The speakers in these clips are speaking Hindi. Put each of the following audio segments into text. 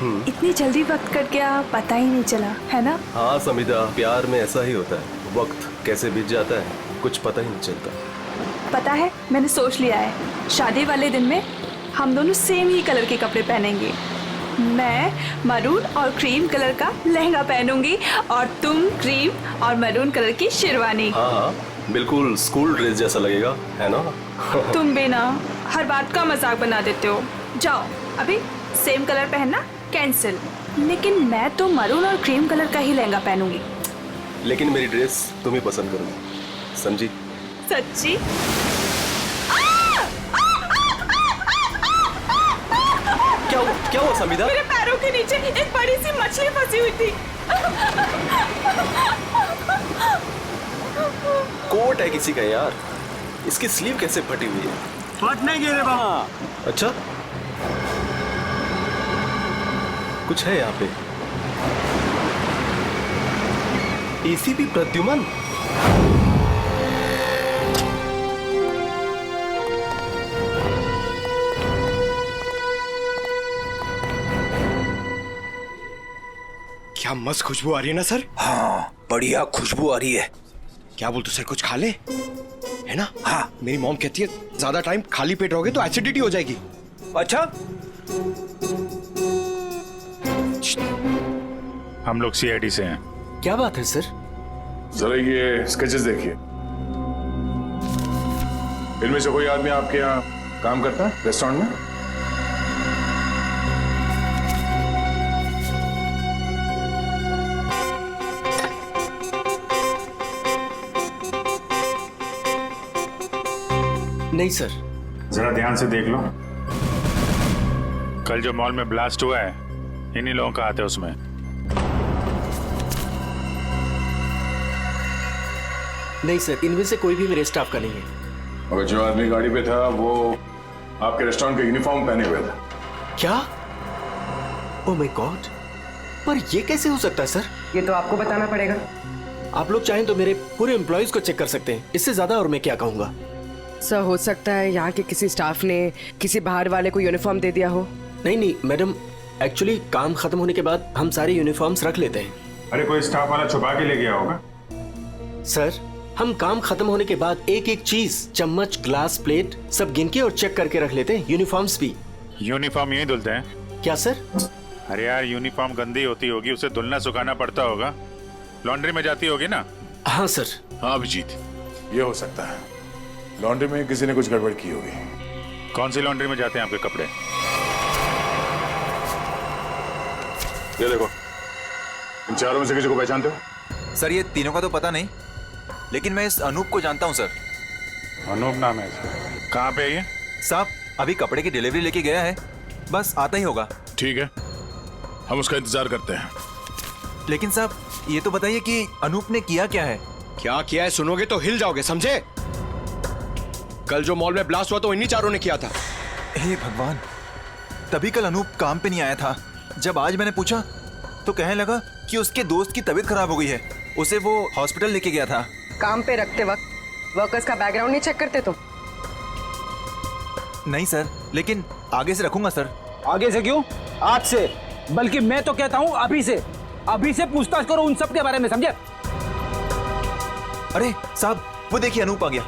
इतनी जल्दी वक्त कट गया, पता ही नहीं चला, है ना? हाँ समिता, प्यार में ऐसा ही होता है, वक्त कैसे बीत जाता है कुछ पता ही नहीं चलता। पता है, मैंने सोच लिया है, शादी वाले दिन में हम दोनों सेम ही कलर के कपड़े पहनेंगे। मैं मरून और क्रीम कलर का लहंगा पहनूंगी और तुम क्रीम और मरून कलर की शेरवानी। हाँ, बिल्कुल स्कूल ड्रेस जैसा लगेगा, है ना? तुम भी ना हर बात का मजाक बना देते हो। जाओ, अभी सेम कलर पहनना कैंसिल। लेकिन मैं तो मरून और क्रीम कलर का ही लहंगा पहनूंगी। लेकिन मेरी ड्रेस तुम ही पसंद करोगी, समझी? सच्ची? क्या हुआ समिता? मेरे पैरों के नीचे एक बड़ी सी मछली फंसी हुई थी। कोट है किसी का यार, इसकी स्लीव कैसे फटी हुई है? फट नहीं गिरे वहाँ। अच्छा, कुछ है यहाँ पे। एसीपी प्रद्युमन? क्या मस्त खुशबू आ रही है ना सर? हाँ, बढ़िया खुशबू आ रही है। क्या बोलते सर, कुछ खा ले, है ना? हाँ, मेरी मॉम कहती है ज्यादा टाइम खाली पेट रहोगे तो एसिडिटी हो जाएगी। अच्छा, हम लोग सीआईडी से हैं। क्या बात है सर? जरा ये स्केचेस देखिए। इनमें से कोई आदमी आपके यहाँ काम करता है रेस्टोरेंट में? नहीं सर। जरा ध्यान से देख लो। कल जो मॉल में ब्लास्ट हुआ है, इन्हीं लोगों का हाथ है उसमें। नहीं सर, इनमें से कोई भी मेरे स्टाफ का नहीं है। और जो आदमी गाड़ी पे था वो आपके रेस्टोरेंट का यूनिफॉर्म पहने हुए था। क्या? ओह माय गॉड, पर ये कैसे हो सकता है सर? ये तो आपको बताना पड़ेगा। आप लोग चाहें तो मेरे पूरे एम्प्लॉयज को चेक कर सकते हैं, इससे ज्यादा और मैं क्या कहूँगा। सर, हो सकता है यहाँ के किसी स्टाफ ने किसी बाहर वाले को यूनिफॉर्म दे दिया हो। नहीं मैडम, एक्चुअली काम खत्म होने के बाद हम सारे यूनिफॉर्म्स रख लेते हैं। अरे कोई स्टाफ वाला छुपा के ले गया होगा। सर, हम काम खत्म होने के बाद एक एक चीज, चम्मच, ग्लास, प्लेट सब गिन के और चेक करके रख लेते हैं, यूनिफॉर्म्स भी। यूनिफॉर्म यही धुलते हैं? क्या सर? अरे यार, यूनिफॉर्म गंदी होती होगी, उसे धुलना सुखाना पड़ता होगा, लॉन्ड्री में जाती होगी ना? हाँ सर। हाँ अभिजीत, ये हो सकता है लॉन्ड्री में किसी ने कुछ गड़बड़ की होगी। कौन सी लॉन्ड्री में जाते हैं आपके कपड़े? ये देखो, इन चारों में से किसी को पहचानते हो? सर ये तीनों का तो पता नहीं, लेकिन मैं इस अनूप को जानता हूँ सर। अनूप नाम है इसका। कहाँ पे है ये? साहब अभी कपड़े की डिलीवरी लेके गया है, बस आता ही होगा। ठीक है, हम उसका इंतजार करते हैं। लेकिन साहब ये तो बताइए कि अनूप ने किया क्या है? क्या किया है सुनोगे तो हिल जाओगे, समझे? कल जो मॉल में ब्लास्ट हुआ तो इन्हीं चारों ने किया था। हे भगवान, तभी कल अनूप काम पे नहीं आया था। जब आज मैंने पूछा तो कहने लगा कि उसके दोस्त की तबीयत खराब हो गई है, उसे वो हॉस्पिटल लेके गया था। काम पे रखते वक्त वर्कर्स का बैकग्राउंड नहीं चेक करते तुम? नहीं सर, लेकिन आगे से रखूंगा सर। आगे से क्यों, आज से। बल्कि मैं तो कहता हूँ अभी से पूछताछ करो उन सब के बारे में, समझे? अरे साहब वो देखिए अनूप आ गया।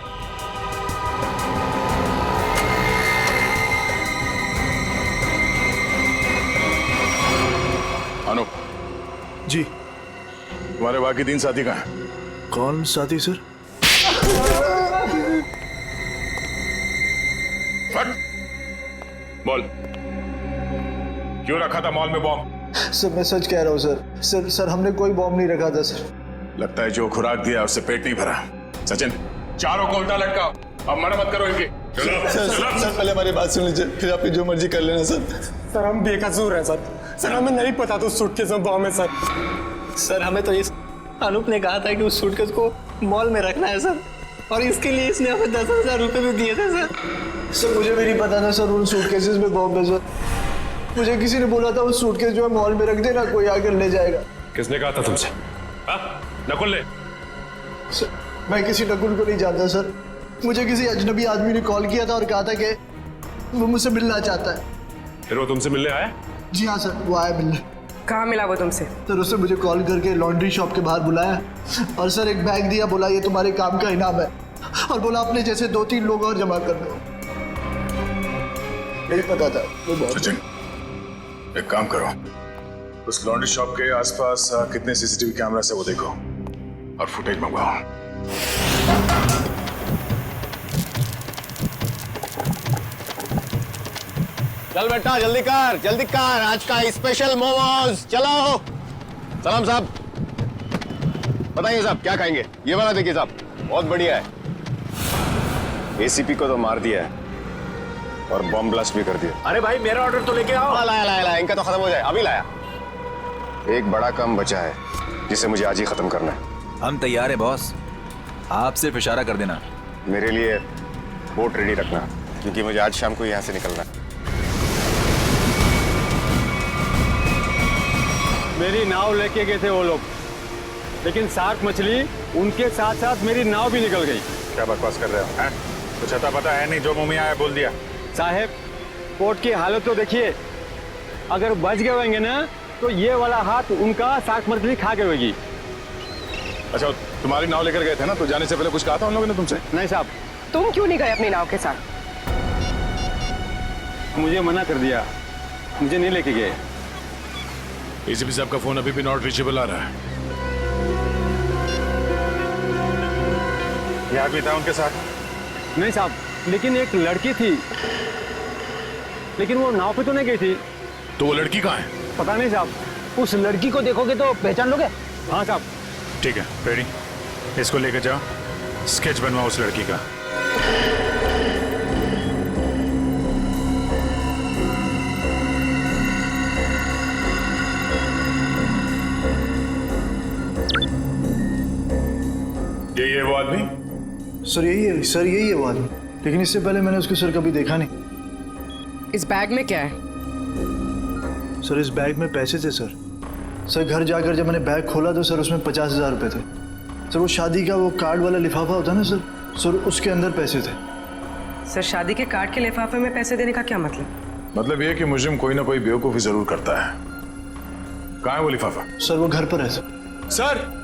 अनूप जी। तुम्हारे बाकी 3 साथी कहाँ हैं? कौन साथी सर? फट बोल, क्यों रखा था मॉल में बॉम्ब? सर मैं सच कह रहा हूँ सर। सर हमने कोई बॉम्ब नहीं रखा था सर। लगता है जो खुराक दिया उससे पेट नहीं भरा। सचिन, चारों को उल्टा लटकाओ, अब मना मत करो इनकी। सर पहले हमारी बात सुन लीजिए, फिर आप जो मर्जी कर लेना सर। सर हम बेकसूर हैं सर हमें नहीं पता था सूटकेस में बॉम्ब है सर। सर हमें तो इस अनूप ने कहा था कि उस सूटकेस को मॉल में रखना है सर, और इसके लिए इसने हमें 10,000 रुपए भी दिए थे सर। सर मुझे भी नहीं पता था सर उन सूटकेसेस में बॉम्ब है सर। मुझे किसी ने बोला था उस सूटकेस जो है मॉल में रख देना, कोई आकर ले जाएगा। किसने कहा था तुमसे? नकुल ने? सर मैं किसी नकुल को नहीं जानता सर। मुझे किसी अजनबी आदमी ने कॉल किया था और कहा था कि वो मुझसे मिलना चाहता है। फिर वो तुमसे मिलने आया? जी हाँ सर, वो आया मिलने। कहाँ मिला वो तुमसे? सर उसने मुझे कॉल करके लॉन्ड्री शॉप के बाहर बुलाया और सर एक बैग दिया, बोला ये तुम्हारे काम का इनाम है, और बोला अपने जैसे 2-3 लोग और जमा कर दो। नहीं पता था वो बहुत। सचिन, एक काम करो, उस लॉन्ड्री शॉप के आसपास कितने सीसीटीवी कैमरा है वो देखो और फुटेज मंगवाओ। चल बेटा जल्दी कर, आज का स्पेशल मोमोज। चलो सलाम साहब, बताइए साहब क्या खाएंगे? ये वाला देखिए साहब, बहुत बढ़िया है। एसीपी को तो मार दिया है और बॉम्ब ब्लास्ट भी कर दिया। अरे भाई मेरा ऑर्डर तो लेके आओ। लाया, इनका तो खत्म हो जाए, अभी लाया। एक बड़ा काम बचा है जिसे मुझे आज ही खत्म करना है। हम तैयार है बॉस, आप सिर्फ इशारा कर देना। मेरे लिए बोट रेडी रखना, क्योंकि मुझे आज शाम को यहाँ से निकलना है। मेरी नाव लेके गए थे वो लोग, लेकिन शार्क मछली उनके साथ साथ मेरी नाव भी निकल गई। क्या बकवास कर रहे हो? हैं? कुछ अता पता है नहीं, जो मुंह में आया बोल दिया। साहब कोर्ट की हालत तो देखिए, अगर बच गए होंगे ना तो ये वाला हाथ उनका शार्क मछली खा गई होगी। अच्छा, तुम्हारी नाव लेकर गए थे ना, तो जाने से पहले कुछ कहा था उन लोगों ने तुमसे? नहीं साहब, तुम क्यों नहीं गए अपनी नाव के साथ? मुझे मना कर दिया, मुझे नहीं लेके गए। एसीपी साहब का फोन अभी भी नॉट रीचेबल आ रहा है। ये आदमी था उनके साथ? नहीं साहब, लेकिन एक लड़की थी, लेकिन वो नाव पे तो नहीं गई थी। तो वो लड़की कहाँ है? पता नहीं साहब, उस लड़की को देखोगे तो पहचान लोगे। हाँ साहब। ठीक है, रेडी, इसको लेकर जाओ, स्केच बनवाओ उस लड़की का। ये वो आदमी? सर यही है वो आदमी, लेकिन इससे पहले मैंने उसको सर कभी देखा नहीं। इस बैग में क्या है? सर इस बैग में पैसे थे सर। सर घर जाकर जब मैंने बैग खोला तो सर उसमें 50,000 रुपये थे। सर वो शादी का वो कार्ड वाला लिफाफा होता है ना सर उसके अंदर पैसे थे। सर शादी के कार्ड के लिफाफे में पैसे देने का क्या मतलब? मतलब ये कि मुजरिम कोई ना कोई बेवकूफी जरूर करता है। कहाँ है वो लिफाफा? सर वो घर पर है सर।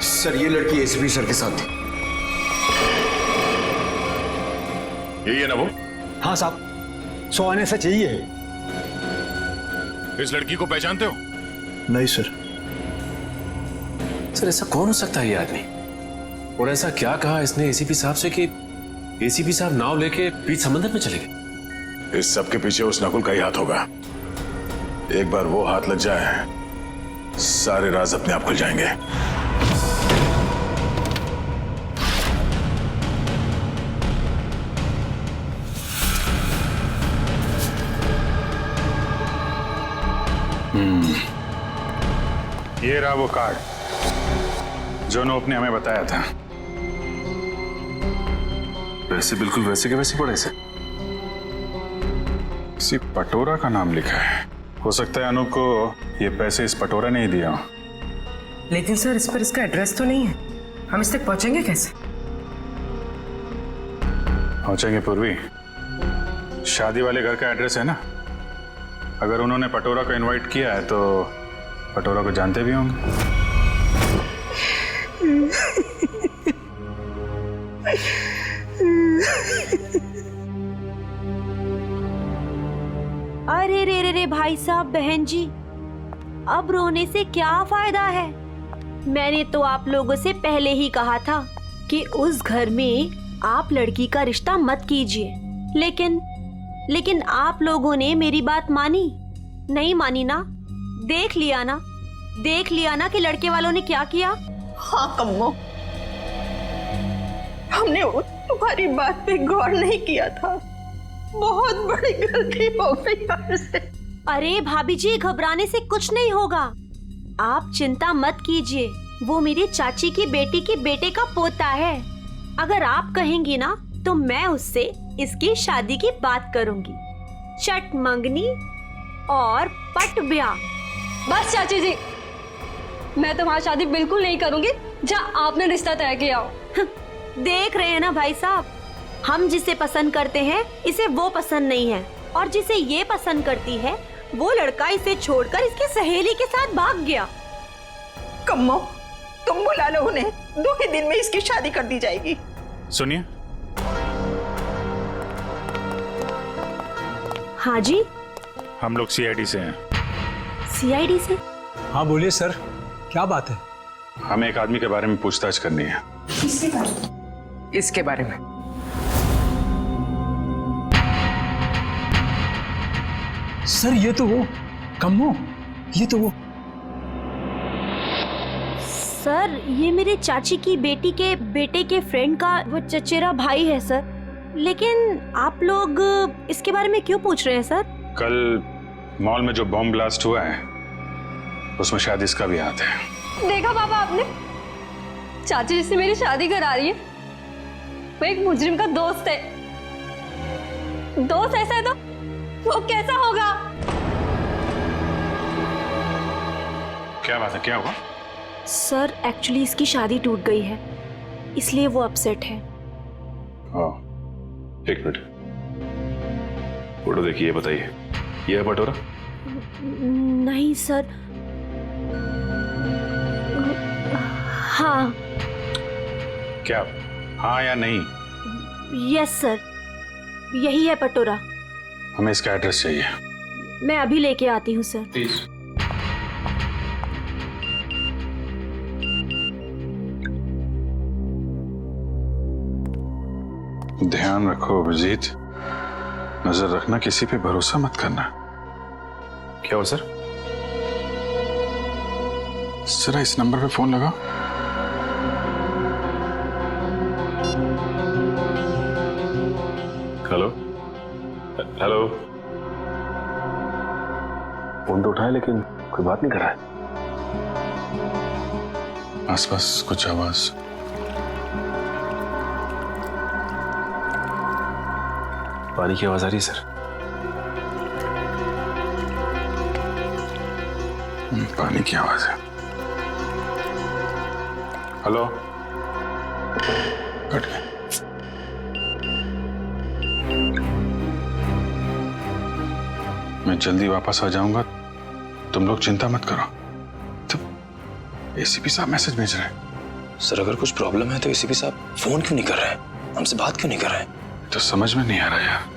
सर ये लड़की एसीपी सर के साथ थी। यही है ना वो? हाँ साहब, 100 आने से चाहिए। इस लड़की को पहचानते हो? नहीं सर। सर ऐसा कौन हो सकता है ये आदमी, और ऐसा क्या कहा इसने एसीपी साहब से कि एसीपी साहब नाव लेके बीच समंदर में चले गए? इस सब के पीछे उस नकुल का ही हाथ होगा। एक बार वो हाथ लग जाए, सारे राज अपने आप खुल जाएंगे। ये रहा वो कार्ड जो नोप ने हमें बताया था। पैसे बिल्कुल वैसे के वैसे पड़े सर। किसी पटोरा का नाम लिखा है। हो सकता है अनूप को ये पैसे इस पटोरा ने ही दिया हो। लेकिन सर इस पर इसका एड्रेस तो नहीं है, हम इस तक पहुंचेंगे कैसे? पहुंचेंगे पूर्वी, शादी वाले घर का एड्रेस है ना। अगर उन्होंने पटोरा को इनवाइट किया है तो पटोरा को जानते भी होंगे। अरे रे भाई साहब, बहन जी, अब रोने से क्या फायदा है? मैंने तो आप लोगों से पहले ही कहा था कि उस घर में आप लड़की का रिश्ता मत कीजिए, लेकिन आप लोगों ने मेरी बात मानी नहीं मानी ना? देख लिया ना कि लड़के वालों ने क्या किया। हाँ कम्मो, हमने तुम्हारी बात पे गौर नहीं किया था, बहुत बड़ी गलती हो गई हमसे। अरे भाभी जी, घबराने से कुछ नहीं होगा, आप चिंता मत कीजिए। वो मेरी चाची की बेटी के बेटे का पोता है। अगर आप कहेंगी ना तो मैं उससे इसकी शादी की बात करूंगी। चट मंगनी और पट ब्याह। बस चाची जी, मैं तुम्हारी शादी बिल्कुल नहीं करूंगी जहाँ आपने रिश्ता तय किया हो। देख रहे हैं ना भाई साहब, हम जिसे पसंद करते हैं इसे वो पसंद नहीं है, और जिसे ये पसंद करती है वो लड़का इसे छोड़कर इसकी सहेली के साथ भाग गया। कम्मो, तुम बुला लो उन्हें, 2 ही दिन में इसकी शादी कर दी जाएगी। सुनिए। हाँ जी। हम लोग सीआईडी से हैं। सीआईडी से? हाँ बोलिए सर, क्या बात है? हमें एक आदमी के बारे में पूछताछ करनी है। इसके बारे में। सर ये तो वो कम्मो, ये तो वो। सर ये मेरे चाची की बेटी के बेटे के फ्रेंड का वो चचेरा भाई है सर। लेकिन आप लोग इसके बारे में क्यों पूछ रहे हैं सर? कल मॉल में जो बॉम्ब ब्लास्ट हुआ है उसमें शायद इसका भी हाथ है। देखा पापा आपने, चाची जिससे मेरी शादी करा रही है वो एक मुजरिम का दोस्त है। दोस्त ऐसा है तो वो कैसा होगा? क्या बात है, क्या हुआ? सर एक्चुअली इसकी शादी टूट गई है, इसलिए वो अपसेट है। एक मिनट, फोटो देखिए, बताइए ये है पटोरा? नहीं सर। हाँ। क्या हाँ या नहीं? यस सर, यही है पटोरा। हमें इसका एड्रेस चाहिए। मैं अभी लेके आती हूँ सर। प्लीज। ध्यान रखो अभिजीत, नजर रखना, किसी पे भरोसा मत करना। क्या हुआ सर? जरा इस नंबर पे फोन लगाओ। Hello hello. फोन तो उठाए लेकिन कोई बात नहीं कर रहा है। आसपास कुछ आवाज। पानी की आवाज आ रही है सर। पानी की आवाज है। हेलो, कट गया। मैं जल्दी वापस आ जाऊंगा, तुम लोग चिंता मत करो। तो एसीपी साहब मैसेज भेज रहे हैं। सर अगर कुछ प्रॉब्लम है तो एसीपी साहब फोन क्यों नहीं कर रहे हैं, हमसे बात क्यों नहीं कर रहे हैं? तो समझ में नहीं आ रहा यार।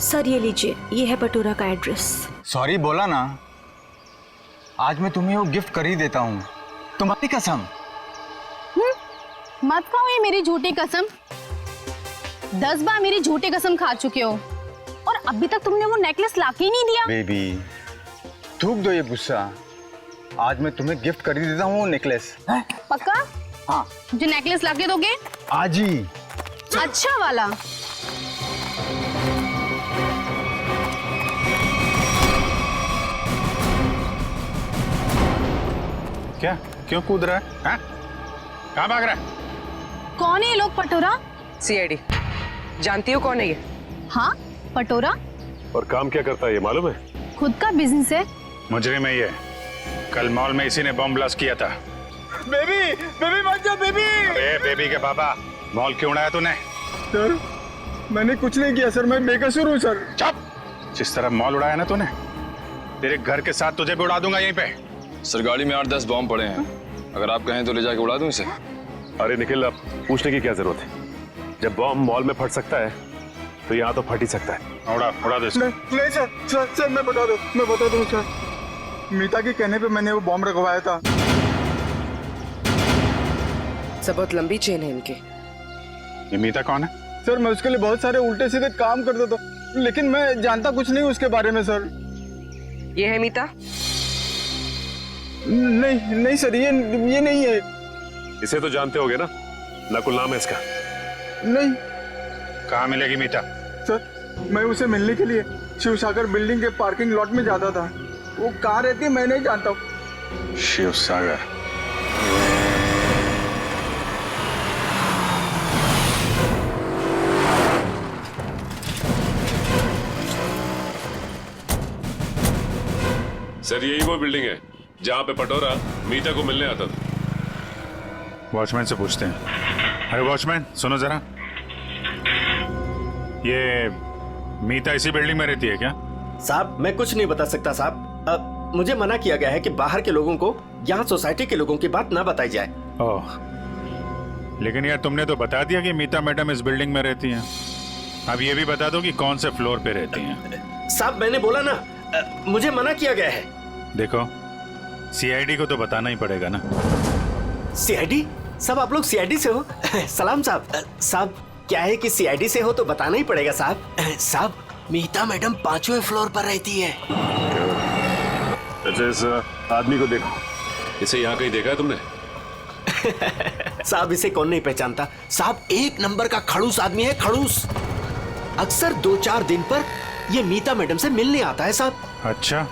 सर ये लीजिए, ये है पटोरा का एड्रेस। सॉरी बोला ना, आज मैं तुम्हें वो गिफ्ट कर ही देता हूँ, तुम्हारी कसम। मत खाओ ये मेरी झूठी कसम। 10 बार मेरी झूठी कसम खा चुके हो और अभी तक तुमने वो नेकलेस लाके ही नहीं दिया। बेबी थूक दो ये गुस्सा, आज मैं तुम्हें गिफ्ट कर ही देता हूँ वो नेकलेस। पक्का? हाँ। जो नेकलेस लाके दोगे? आज ही। अच्छा वाला। क्या, क्यों कूद रहा है? हाँ? कहाँ भाग रहा है? कौन है ये लोग? पटोरा? सीआईडी। जानती हो कौन है ये? हाँ पटोरा। और काम क्या करता है ये मालूम है? खुद का बिजनेस है। मुजरिम है ये। कल मॉल में इसी ने बॉम्ब ब्लास्ट किया था। बेबी बेबी मत जा बेबी। अरे बेबी के पापा, मॉल क्यों उड़ाया तूने? सर मैंने कुछ नहीं किया सर, मैं बेकसूर हूँ सर। चुप! जिस तरह मॉल उड़ाया ना तूने, तेरे घर के साथ तुझे भी उड़ा दूंगा यहीं पे। सर गाड़ी में 8-10 बॉम्ब पड़े हैं, अगर आप कहें तो ले जाके उड़ा दूं इसे। अरे निखिल, अब पूछने की क्या जरूरत है? जब बॉम्ब मॉल में फट सकता है तो यहाँ तो फट ही सकता है। उड़ा दो इसको। नहीं सर मैं बता दूं सर, मीता के कहने पे मैंने वो बॉम्ब रखवाया था। सब बहुत लंबी चेन है इनकी। ये मीता कौन है? सर मैं उसके लिए बहुत सारे उल्टे सीधे काम करता था, लेकिन मैं जानता कुछ नहीं उसके बारे में सर। ये है मीता? नहीं सर, ये नहीं है। इसे तो जानते होगे ना, नकुल नाम है इसका। नहीं। कहाँ मिलेगी मीता? सर मैं उसे मिलने के लिए शिवसागर बिल्डिंग के पार्किंग लॉट में जाता था, वो कहाँ रहती है मैं नहीं जानता हूँ। शिवसागर? सर यही वो बिल्डिंग है जहाँ पे पटोरा मीता को मिलने आता था। वॉचमैन से पूछते हैं। अरे वॉचमैन सुनो जरा, ये मीता इसी बिल्डिंग में रहती है क्या? साहब मैं कुछ नहीं बता सकता साहब। मुझे मना किया गया है कि बाहर के लोगों को यहाँ सोसाइटी के लोगों की बात ना बताई जाए। ओह, लेकिन यार तुमने तो बता दिया कि मीता मैडम इस बिल्डिंग में रहती हैं। अब ये भी बता दो कि कौन से फ्लोर पे रहती हैं। साहब मैंने बोला ना, मुझे मना किया गया है। देखो, सीआईडी को तो बताना ही पड़ेगा ना। सीआईडी? साहब आप लोग सीआईडी से हो? सलाम साहब। साहब क्या है कि सीआईडी से हो तो बताना ही पड़ेगा साहब। साहब मीता मैडम 5वें फ्लोर पर रहती है। अच्छा, इस आदमी को देखो। इसे यहाँ कहीं देखा है तुमने? साहब इसे कौन नहीं पहचानता। साहब 1 नंबर का खड़ूस आदमी है, खड़ूस। अक्सर 2-4 दिन पर ये मीता मैडम से मिलने आता है साहब। अच्छा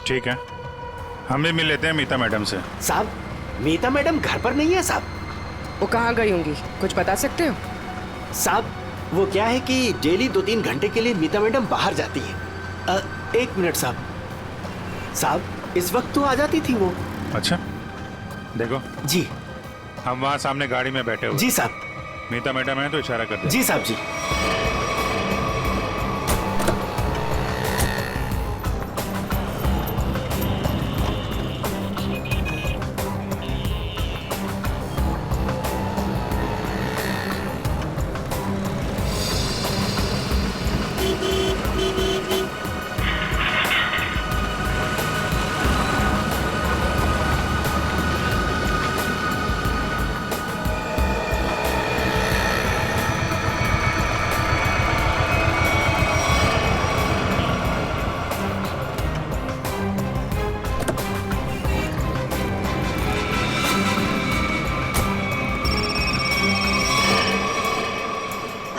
ठीक है, हम भी मिल लेते हैं मीता मैडम से। साहब मीता मैडम घर पर नहीं है साहब। वो कहाँ गई होंगी, कुछ बता सकते हो? साहब वो क्या है कि डेली 2-3 घंटे के लिए मीता मैडम बाहर जाती है। 1 मिनट साहब। साहब इस वक्त तो आ जाती थी वो। अच्छा देखो जी, हम वहाँ सामने गाड़ी में बैठे हुए। जी साहब। मीता मैडम है तो इशारा कर दे। जी साहब जी।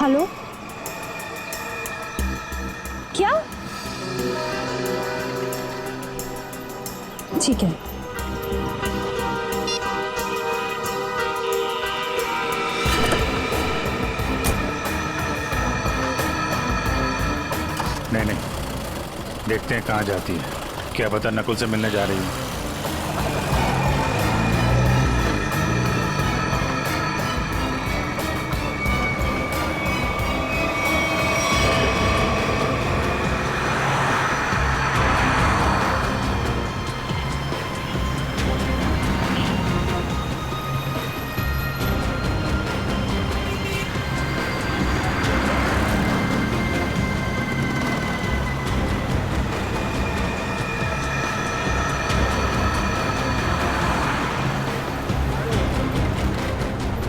हेलो, क्या? ठीक है। नहीं, देखते हैं कहाँ जाती है। क्या पता नकुल से मिलने जा रही है।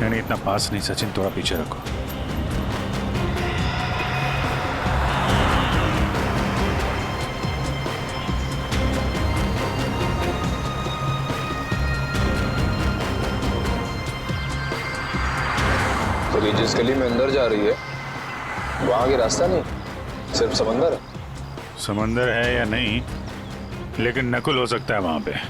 नहीं, इतना पास नहीं सचिन, थोड़ा पीछे रखो। तो ये जिस गली में अंदर जा रही है वहां आगे रास्ता नहीं, सिर्फ समंदर है। समंदर है या नहीं, लेकिन नकुल हो सकता है वहां पे।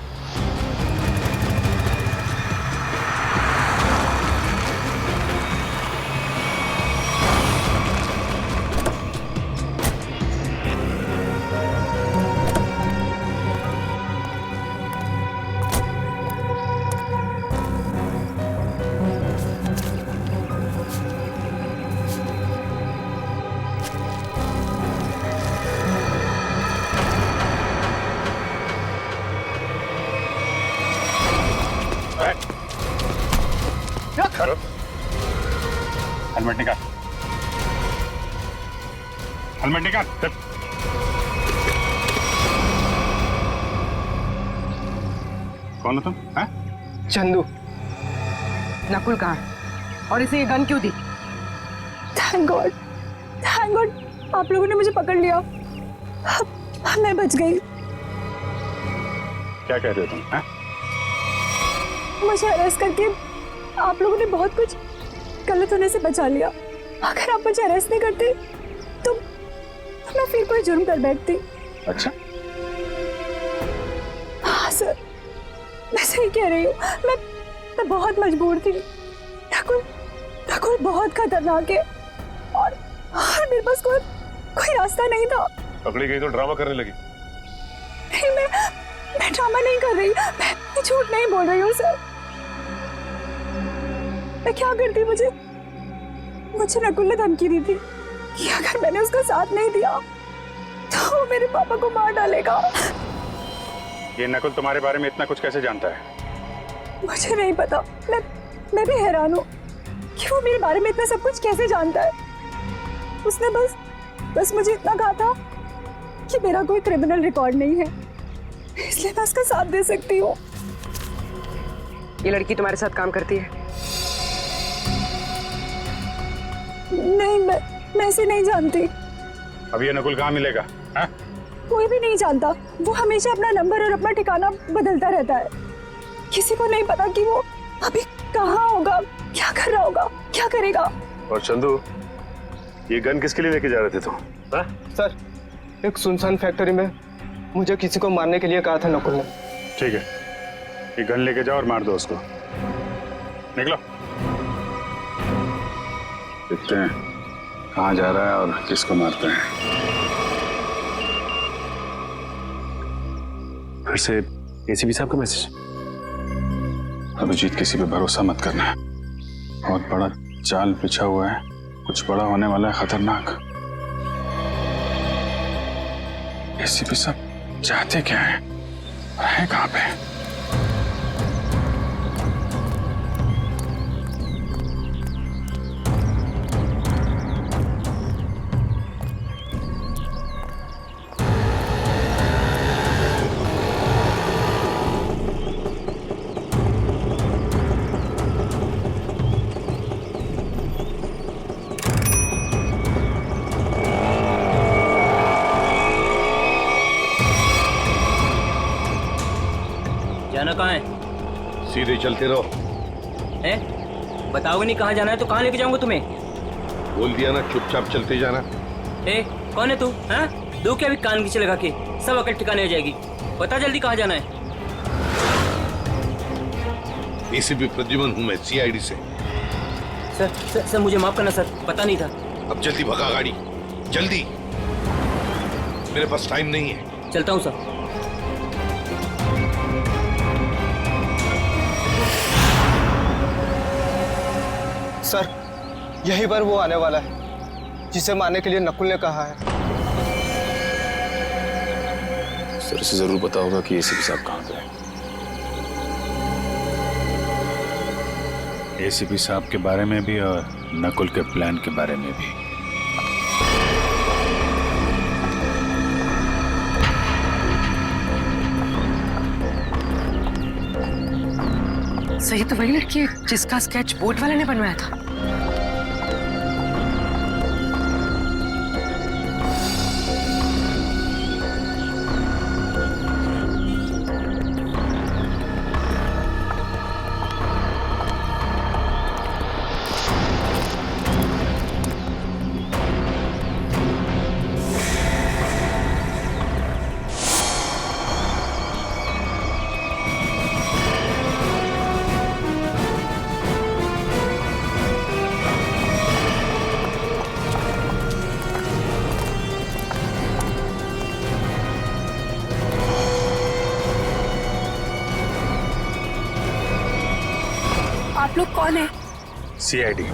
हेलमेट निकाल, हेलमेट निकाल। कौन हो तुम? चंदू। नकुल कहाँ है? और इसे ये गन क्यों दी? थैंक गॉड, थैंक गॉड आप लोगों ने मुझे पकड़ लिया। मैं बच गई। क्या कह रहे हो तुम? मुझे अरेस्ट करके आप लोगों ने बहुत कुछ गलत होने से बचा लिया। अगर आप मुझे अरेस्ट नहीं करते तो मैं फिर कोई जुर्म कर बैठती। अच्छा हाँ सर, मैं सही कह रही हूँ। मैं बहुत मजबूर थी। नकुल बहुत खतरनाक है और मेरे पास कोई रास्ता नहीं था। पकड़ी गई तो ड्रामा करने लगी। नहीं, मैं ड्रामा नहीं कर रही, मैं झूठ नहीं बोल रही हूँ सर। मैं क्या करती, मुझे नकुल ने धमकी दी थी कि अगर मैंने उसका साथ नहीं दिया तो वो मेरे पापा को मार डालेगा। ये नकुल तुम्हारे बारे में इतना कुछ कैसे जानता है? मुझे नहीं पता, मैं भी हैरान हूँ कि वो मेरे बारे में इतना सब कुछ कैसे जानता है। उसने बस मुझे इतना कहा था कि मेरा कोई क्रिमिनल रिकॉर्ड नहीं है, इसलिए मैं उसका साथ दे सकती हूँ। ये लड़की तुम्हारे साथ काम करती है? नहीं, मैं इसे नहीं जानती। अब ये नकुल कहाँ मिलेगा? हा? कोई भी नहीं जानता। वो हमेशा अपना नंबर और अपना ठिकाना बदलता रहता है। किसी को नहीं पता कि वो अभी कहाँ होगा, क्या कर रहा होगा, क्या करेगा। और चंदू, ये गन किसके लिए लेके जा रहे थे तुम? सर, एक सुनसान फैक्ट्री में मुझे किसी को मारने के लिए कहा था नकुल ने। ठीक है, ये गन लेके जाओ और मार दो उसको। निकलो। देखते हैं कहाँ जा रहा है और किसको मारते हैं। फिर से एसीपी साहब का मैसेज। अभिजीत, किसी पे भरोसा मत करना। बहुत बड़ा जाल बिछा हुआ है, कुछ बड़ा होने वाला है, खतरनाक। एसीपी साहब चाहते क्या है, है कहाँ पे? जाना कहाँ है? सीधे चलते रहो। बताओगे नहीं कहाँ जाना है तो कहाँ लेके जाऊंगा तुम्हें? बोल दिया ना, चुपचाप चलते जाना। कौन है तू? हाँ, दो क्या भी कान नीचे लगा के, सब अकल ठिकाने आ जाएगी। बता जल्दी कहाँ जाना है। एसीपी प्रद्युमन हूँ मैं, सीआईडी से। सर मुझे माफ करना सर, पता नहीं था। अब जल्दी भगा गाड़ी, जल्दी, मेरे पास टाइम नहीं है। चलता हूँ सर। सर, यही बार वो आने वाला है जिसे मारने के लिए नकुल ने कहा है। सर उसे जरूर पता होगा कि एसीपी साहब कहाँ पे है। एसीपी साहब के बारे में भी और नकुल के प्लान के बारे में भी। सही तो वही लड़की है जिसका स्केच बोर्ड वाले ने बनवाया था। आप लोग कौन है? सीआईडी।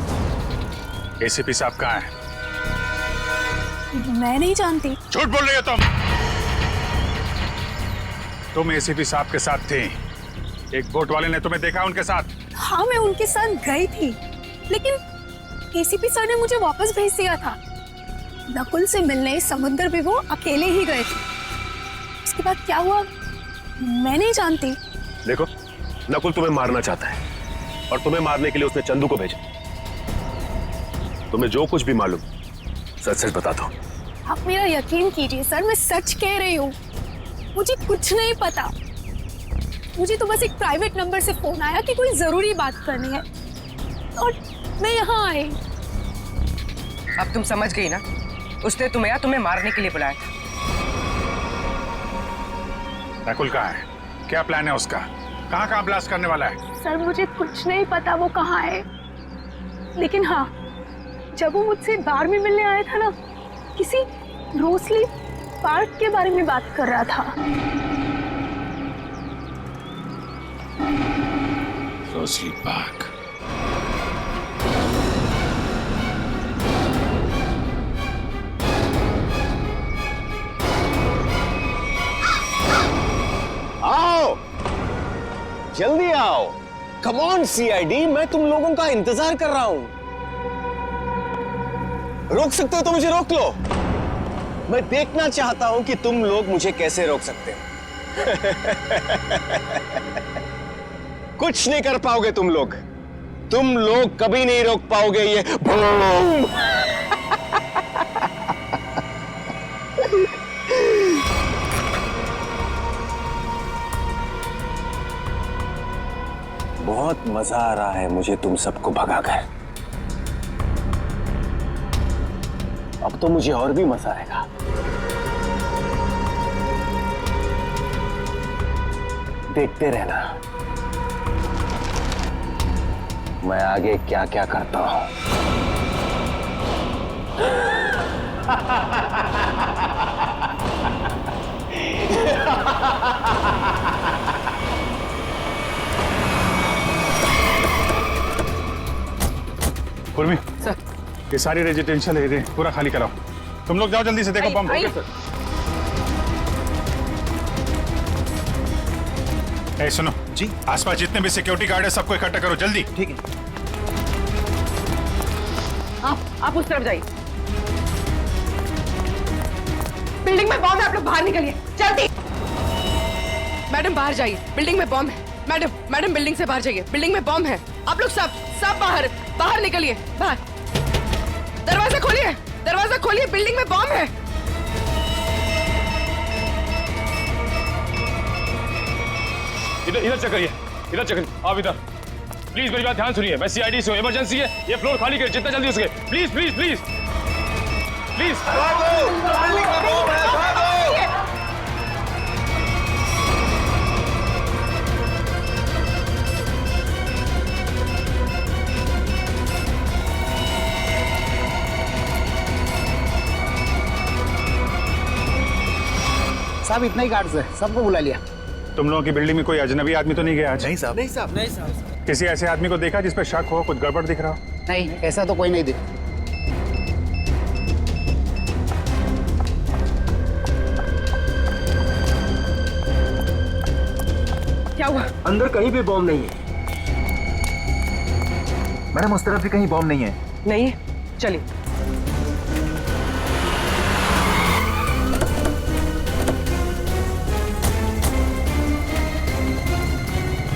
एसीपी साहब कहाँ है? मैं नहीं जानती। झूठ बोल रही हो तुम एसीपी साहब के साथ थी। एक बोट वाले ने तुम्हें देखा उनके साथ? हाँ, मैं उनके साथ गई थी, लेकिन एसीपी सर ने मुझे वापस भेज दिया था। नकुल से मिलने समुद्र भी वो अकेले ही गए थे। उसके बाद क्या हुआ मैं नहीं जानती। देखो, नकुल तुम्हें मारना चाहता है और तुम्हें मारने के लिए उसने चंदू को भेजा। तुम्हें जो कुछ भी मालूम सच सच बता दो। आप मेरा यकीन कीजिए सर, मैं सच कह रही हूँ। मुझे कुछ नहीं पता। मुझे तो बस एक प्राइवेट नंबर से फोन आया कि कोई जरूरी बात करनी है और मैं यहाँ आई। अब तुम समझ गई ना, उसने तुम्हें मारने के लिए बुलाया था। नकुल कहाँ है? क्या प्लान है उसका? कहाँ ब्लास्ट करने वाला है? सर मुझे कुछ नहीं पता वो कहाँ है, लेकिन हाँ, जब वो मुझसे बार में मिलने आया था ना, किसी रोसली पार्क के बारे में बात कर रहा था। Rosalie park? Come on CID, मैं तुम लोगों का इंतजार कर रहा हूं। रोक सकते हो तो मुझे रोक लो। मैं देखना चाहता हूं कि तुम लोग मुझे कैसे रोक सकते हो। कुछ नहीं कर पाओगे तुम लोग कभी नहीं रोक पाओगे ये बूम। बहुत मजा आ रहा है मुझे तुम सबको भगाकर। अब तो मुझे और भी मजा आएगा। देखते रहना मैं आगे क्या क्या करता हूं। पूर्वी ये सारी रेजिडेंशियल एरिया पूरा खाली कराओ। तुम लोग जाओ जल्दी से, देखो बम। ए सुनो जी, आसपास जितने भी सिक्योरिटी गार्ड है सबको इकट्ठा करो जल्दी। ठीक है। आप उस तरफ जाइए। बिल्डिंग में बॉम्ब है, आप लोग बाहर निकलिए जल्दी। मैडम बाहर जाइए, बिल्डिंग में बॉम्ब है। मैडम बिल्डिंग से बाहर जाइए, बिल्डिंग में बॉम्ब है। आप लोग सब बाहर निकलिए। बाहर दरवाजा खोलिए, बिल्डिंग में बॉम्ब है। इधर चेक करिए, आप इधर प्लीज मेरी बात ध्यान सुनिए। मैं सीआईडी से हूं, इमरजेंसी है, ये फ्लोर खाली करिए जितना जल्दी हो सके। Please please please please. साहब इतना ही गार्ड्स है, सबको बुला लिया। तुम लोगों की बिल्डिंग में कोई अजनबी आदमी तो नहीं गया आज? नहीं साहब। नहीं साहब। किसी ऐसे आदमी को देखा जिस पे शक हो, कुछ गड़बड़ दिख रहा हो? नहीं, ऐसा तो कोई नहीं दिख। क्या हुआ? अंदर कहीं भी बॉम्ब नहीं है। मैडम उस तरफ भी कहीं बॉम्ब नहीं है। नहीं है, चलिए।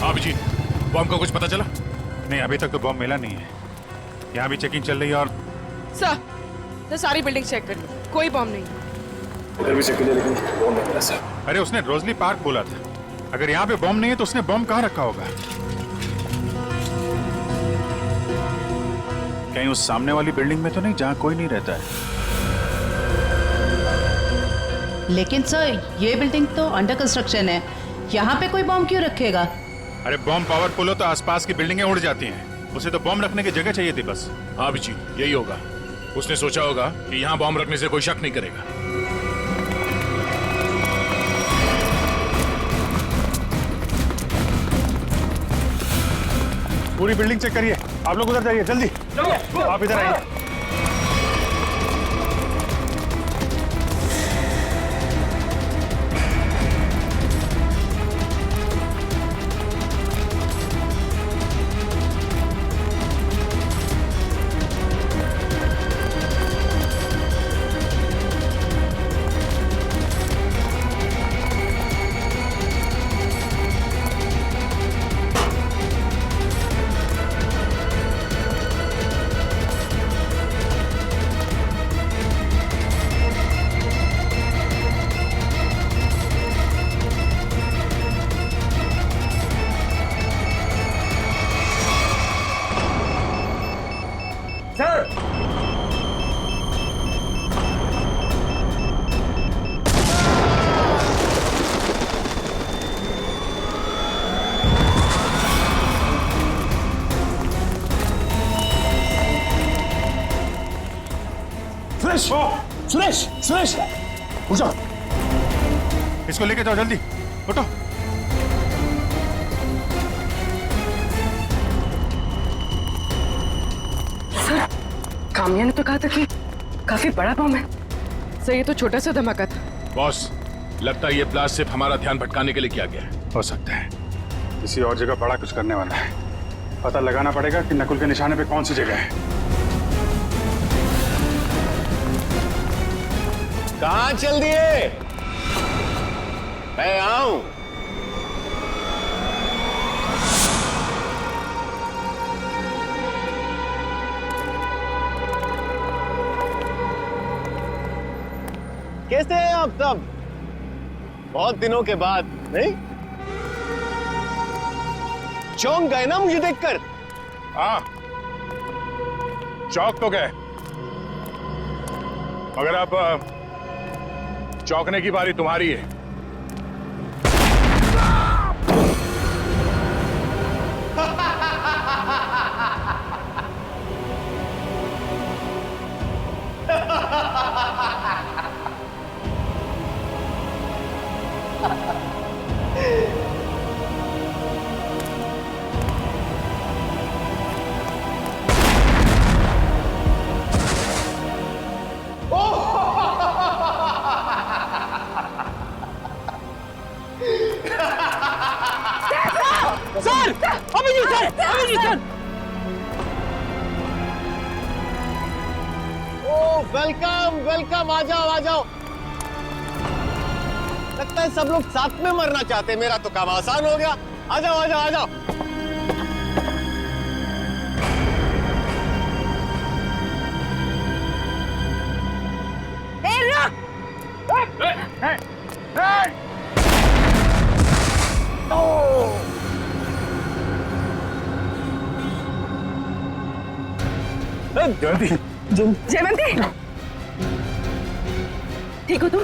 अभिजीत, बॉम्ब का कुछ पता चला? नहीं, अभी तक तो बॉम्ब मिला नहीं है। यहाँ भी चेकिंग चल रही है। और सर सारी बिल्डिंग चेक करिए, कोई बॉम्ब नहीं। इधर भी चेक किया लेकिन बॉम्ब नहीं मिला सर। अरे उसने रोजली पार्क बोला था। अगर यहाँ पे बॉम्ब नहीं है तो उसने बॉम्ब कहाँ रखा होगा? कहीं उस सामने वाली बिल्डिंग में तो नहीं जहाँ कोई नहीं रहता है? लेकिन सर ये बिल्डिंग तो अंडर कंस्ट्रक्शन है, यहाँ पे कोई बॉम्ब क्यों रखेगा? अरे बॉम्ब पावरफुल हो तो आसपास की बिल्डिंगें उड़ जाती हैं। उसे तो बॉम्ब रखने की जगह चाहिए थी बस। हाँ जी, यही होगा। उसने सोचा होगा कि यहाँ बॉम्ब रखने से कोई शक नहीं करेगा। पूरी बिल्डिंग चेक करिए। आप लोग उधर जाइए जल्दी। आप इधर आइए। सुरेश उठो। इसको लेके जाओ जल्दी, उठो। सर कामिया ने तो कहा था कि काफी बड़ा बम है। सर ये तो छोटा सा धमाका था। बॉस, लगता है ये ब्लास्ट सिर्फ हमारा ध्यान भटकाने के लिए किया गया है। हो सकता है किसी और जगह बड़ा कुछ करने वाला है। पता लगाना पड़ेगा कि नकुल के निशाने पे कौन सी जगह है। कहाँ चल दिए? मैं आऊं। कैसे हैं आप सब? बहुत दिनों के बाद, नहीं? चौंक गए ना मुझे देखकर? हाँ, चौक तो गए, मगर अब चौंकने की बारी तुम्हारी है। वेलकम वेलकम, आ जाओ आ जाओ। लगता है सब लोग साथ में मरना चाहते हैं, मेरा तो काम आसान हो गया। आ जाओ आ जाओ आ जाओ। जयवंती, ठीक हो तुम?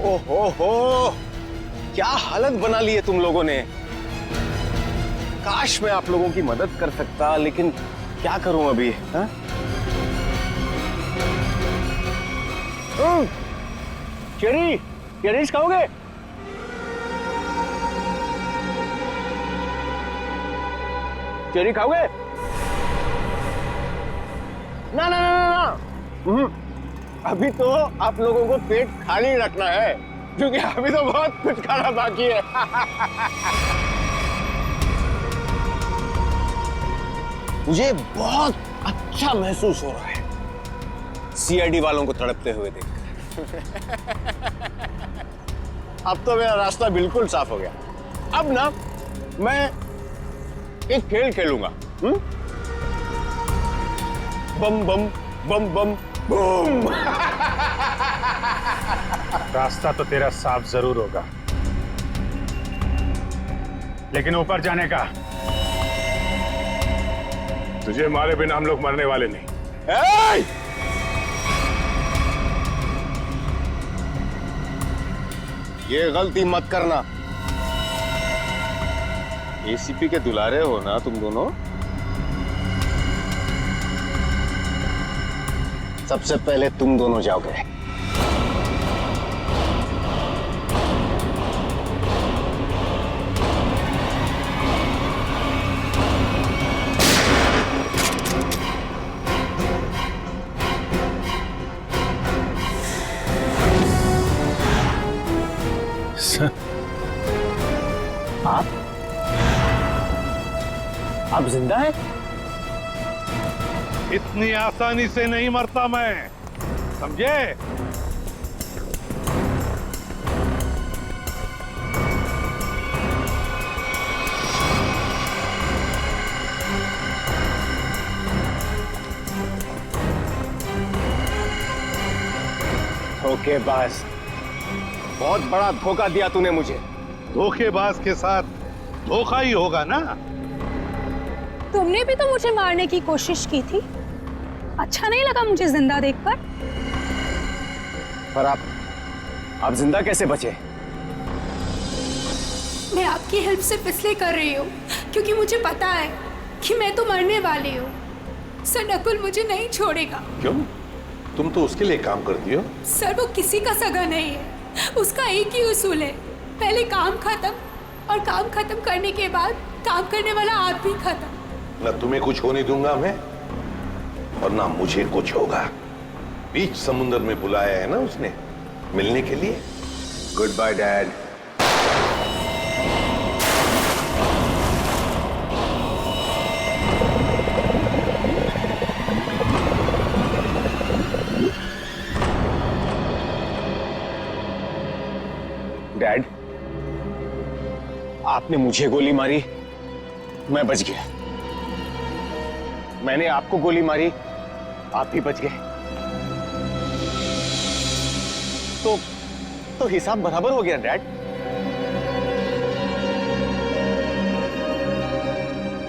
ओहो, क्या हालत बना ली है तुम लोगों ने। काश मैं आप लोगों की मदद कर सकता, लेकिन क्या करूं अभी। चेरीज खाओगे? चेरी खाओगे? ना ना ना ना, अभी तो आप लोगों को पेट खाली रखना है, क्योंकि अभी तो बहुत कुछ खाना बाकी है। मुझे बहुत अच्छा महसूस हो रहा है सीआईडी वालों को तड़पते हुए देखकर। अब तो मेरा रास्ता बिल्कुल साफ हो गया। अब ना मैं एक खेल खेलूंगा। बम बम बम बम बूम। रास्ता तो तेरा साफ जरूर होगा, लेकिन ऊपर जाने का तुझे मारे बिना हम लोग मरने वाले नहीं। ये गलती मत करना। एसीपी के दुलारे हो ना तुम दोनों। सबसे पहले तुम दोनों जाओगे। आप जिंदा हैं? इतनी आसानी से नहीं मरता मैं, समझे? धोखेबाज, बहुत बड़ा धोखा दिया तूने मुझे। धोखेबाज के साथ धोखा ही होगा ना। तुमने भी तो मुझे मारने की कोशिश की थी। अच्छा नहीं लगा मुझे जिंदा देखकर? पर आप जिंदा कैसे बचे? मैं आपकी हेल्प सिर्फ इसलिए कर रही हूँ क्योंकि मुझे पता है कि मैं तो मरने वाली हूँ। सर, नकुल मुझे नहीं छोड़ेगा। क्यों? तुम तो उसके लिए काम करती हो। सर, वो किसी का सगा नहीं है। उसका एक ही उसूल है, पहले काम खत्म, और काम खत्म करने के बाद काम करने वाला आदमी खत्म। न तुम्हें कुछ होने दूंगा मैं, और ना मुझे कुछ होगा। बीच समुद्र में बुलाया है ना उसने मिलने के लिए। Goodbye dad. आपने मुझे गोली मारी, मैं बच गया। मैंने आपको गोली मारी, आप भी बच गए। तो हिसाब बराबर हो गया डैड।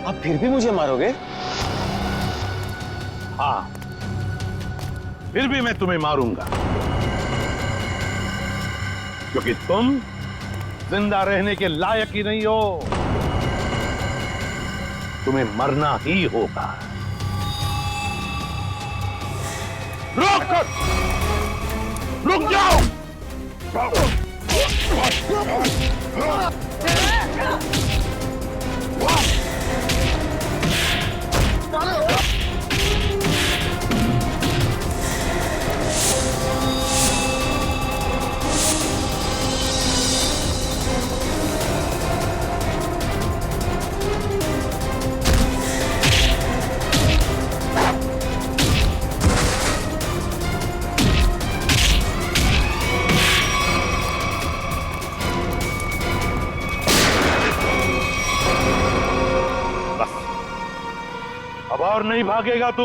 आप फिर भी मुझे मारोगे? हाँ, फिर भी मैं तुम्हें मारूंगा, क्योंकि तुम जिंदा रहने के लायक ही नहीं हो। तुम्हें मरना ही होगा। रुक जाओ! अब और नहीं भागेगा तू।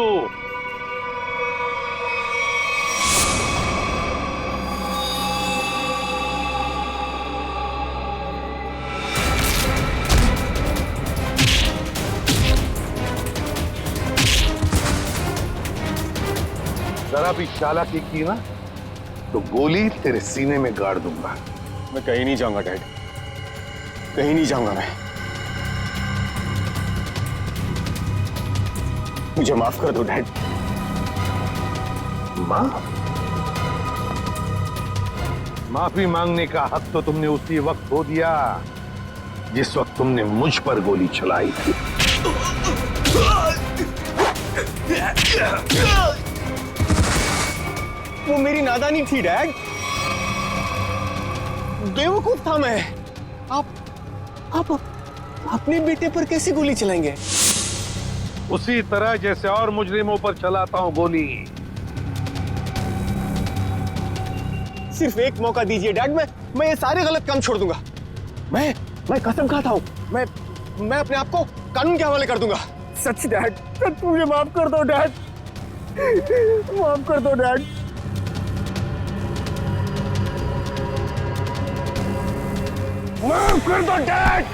जरा भी चालाकी की ना तो गोली तेरे सीने में गाड़ दूंगा। मैं कहीं नहीं जाऊंगा डैड, कहीं नहीं जाऊंगा मैं। मुझे माफ कर दो डैड। माफी मांगने का हक तो तुमने उसी वक्त खो दिया जिस वक्त तुमने मुझ पर गोली चलाई थी। वो मेरी नादानी थी डैड, बेवकूफ था मैं। आप अपने बेटे पर कैसे गोली चलाएंगे? उसी तरह जैसे और मुजरिमों पर चलाता हूं गोली। सिर्फ एक मौका दीजिए डैड, मैं ये सारे गलत काम छोड़ दूंगा। मैं कसम खाता हूं, मैं अपने आप को कानून के हवाले कर दूंगा। सच डैड, सच मुझे माफ कर दो डैड, माफ कर दो डैड। माफ कर दो डैड।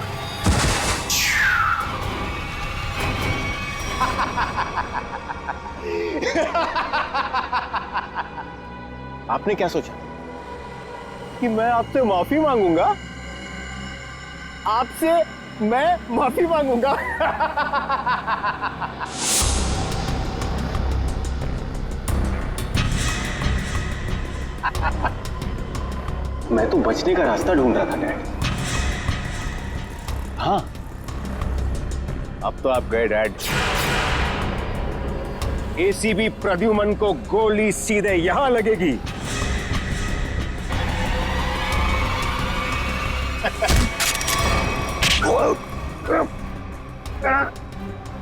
आपने क्या सोचा कि मैं आपसे माफी मांगूंगा? आपसे मैं माफी मांगूंगा? मैं तो बचने का रास्ता ढूंढ रहा था डैड। हाँ, अब तो आप गए डैड। एसीपी प्रद्युमन को गोली सीधे यहां लगेगी।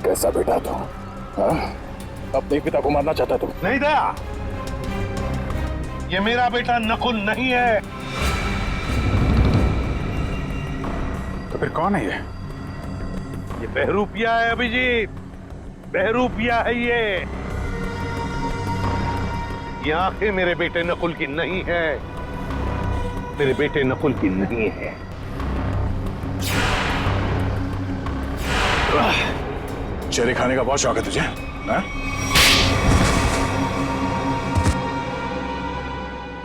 कैसा बेटा तू? अपने पिता को मारना चाहता तू? नहीं दया, ये मेरा बेटा नकुल नहीं है। तो फिर कौन है ये? ये बहरूपिया है अभिजीत, बहरूपिया है ये। आंखें मेरे बेटे नकुल की नहीं है, मेरे बेटे नकुल की नहीं है। चेहरे खाने का बहुत शौक है तुझे, ना?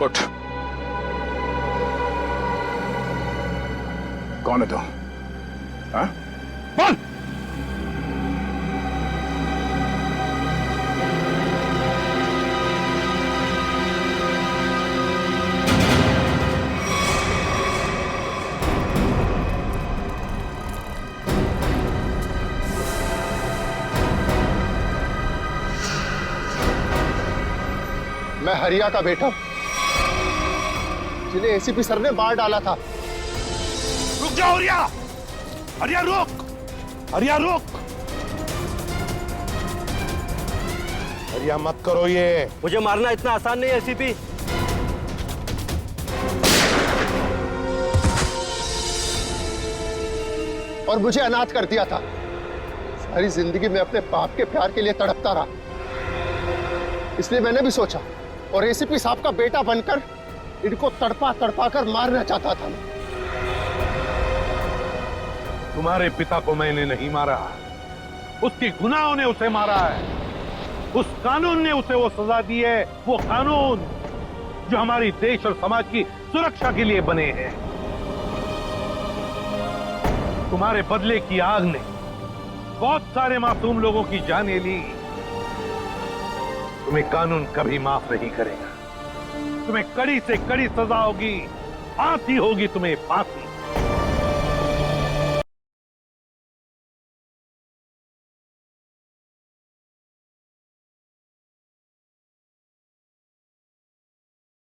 उठ। कौन है तू? हाँ? बोल। मैं हरिया का बेटा, जिन्हें एसीपी सर ने मार डाला था। रुक जाओ हरिया, हरिया रुक, हरिया रुक, हरिया मत करो ये। मुझे मारना इतना आसान नहीं है एसीपी। और मुझे अनाथ कर दिया था। सारी जिंदगी में अपने बाप के प्यार के लिए तड़पता रहा। इसलिए मैंने भी सोचा और एसीपी साहब का बेटा बनकर इनको तड़पा तड़पा कर मारना चाहता था। तुम्हारे पिता को मैंने नहीं मारा, उसके गुनाहों ने उसे मारा है। उस कानून ने उसे वो सजा दी है, वो कानून जो हमारी देश और समाज की सुरक्षा के लिए बने हैं। तुम्हारे बदले की आग ने बहुत सारे मासूम लोगों की जानें ली। तुम्हें कानून कभी माफ नहीं करेगा। तुम्हें कड़ी से कड़ी सजा होगी, फांसी होगी तुम्हें, फांसी।